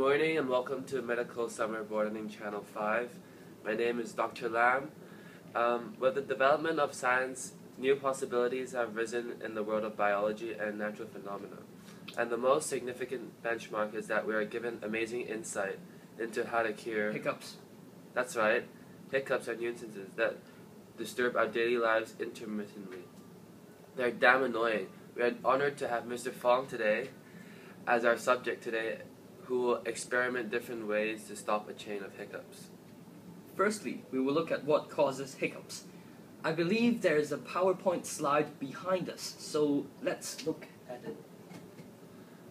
morning and welcome to Medical Summer Boarding Channel 5. My name is Dr. Lam. With the development of science, new possibilities have risen in the world of biology and natural phenomena. And the most significant benchmark is that we are given amazing insight into how to cure hiccups. That's right. Hiccups are nuisances that disturb our daily lives intermittently. They're damn annoying. We are honored to have Mr. Fong today as our subject today, who will experiment different ways to stop a chain of hiccups. Firstly, we will look at what causes hiccups. I believe there is a PowerPoint slide behind us, so let's look at it.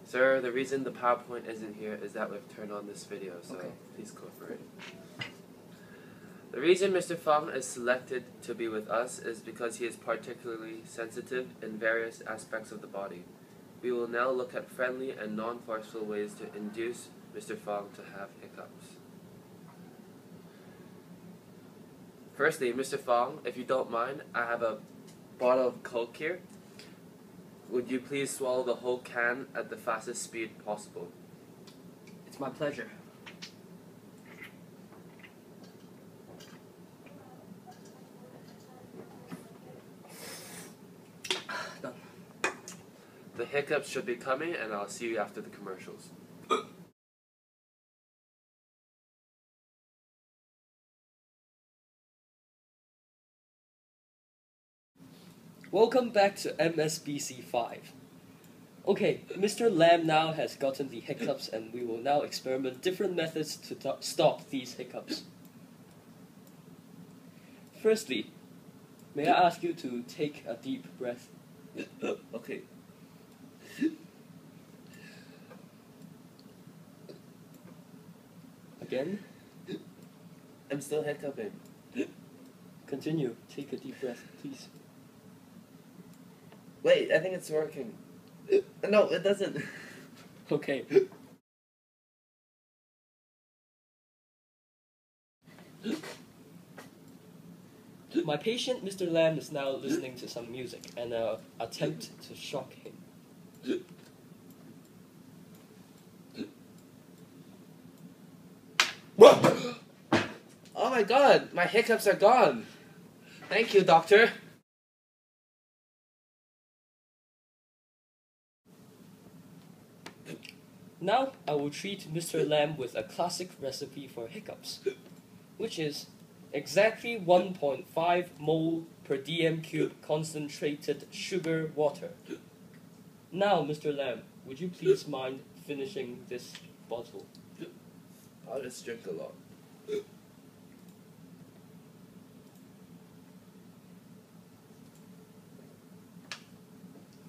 Sir, the reason the PowerPoint isn't here is that we've turned on this video, so okay. Please cooperate. The reason Mr. Fong is selected to be with us is because he is particularly sensitive in various aspects of the body. We will now look at friendly and non-forceful ways to induce Mr. Fong to have hiccups. Firstly, Mr. Fong, if you don't mind, I have a bottle of Coke here. Would you please swallow the whole can at the fastest speed possible? It's my pleasure. Done. The hiccups should be coming, and I'll see you after the commercials. Welcome back to MSBC 5. Okay, Mr. Lam now has gotten the hiccups, and we will now experiment different methods to stop these hiccups. Firstly, may I ask you to take a deep breath? Okay. Again? I'm still hiccuping. Continue. Take a deep breath, please. Wait, I think it's working. No, it doesn't. Okay. My patient, Mr. Lam, is now listening to some music and attempt to shock him. Oh my god, my hiccups are gone. Thank you, doctor. Now I will treat Mr. Lam with a classic recipe for hiccups, which is exactly 1.5 mole per dm cube concentrated sugar water. Now, Mr. Lam, would you please mind finishing this bottle? I'll just drink a lot.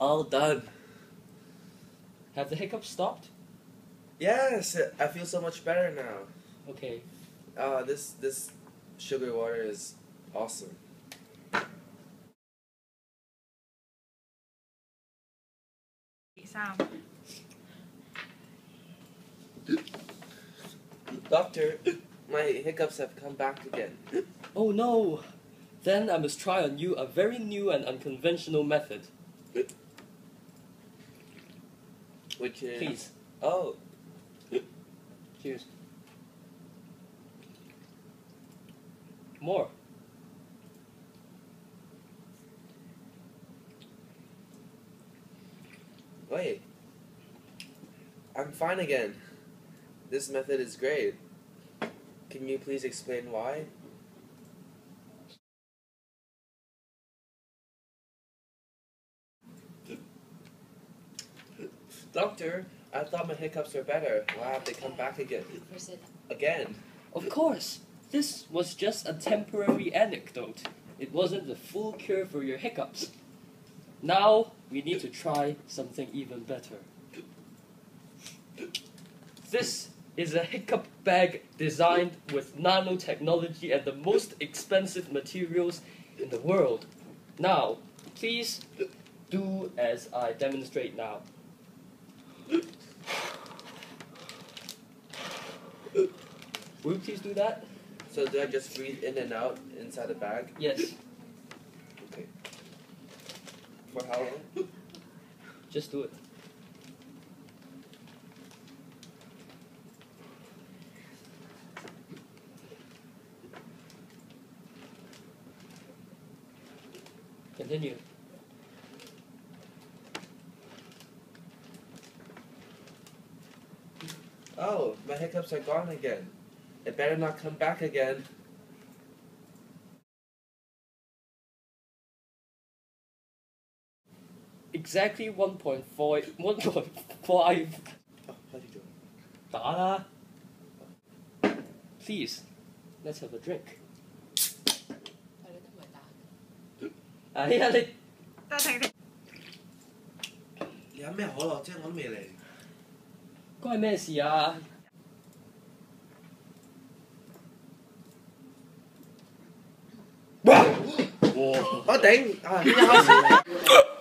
All done. Have the hiccups stopped? Yes, I feel so much better now. Okay. This sugar water is awesome. Doctor, my hiccups have come back again. Oh no! Then I must try on you a very new and unconventional method. Which is... Please. Oh. Cheers. More. Wait. I'm fine again. This method is great. Can you please explain why? Doctor, I thought my hiccups were better. Why have they come back again? Again? Of course, this was just a temporary anecdote. It wasn't the full cure for your hiccups. Now, we need to try something even better. This is a hiccup bag designed with nanotechnology and the most expensive materials in the world. Now, please do as I demonstrate now. Will you please do that? So do I just breathe in and out inside the bag? Yes. Okay. For how long? Just do it. Continue. Oh, my hiccups are gone again. It better not come back again. Exactly 1.5. Oh, how do you do it? 打啦 Please, let's have a drink. 係你都唔係打。哎呀，你得停停。你飲咩可樂啫？我都未嚟。關咩事啊？我頂啊！一開始。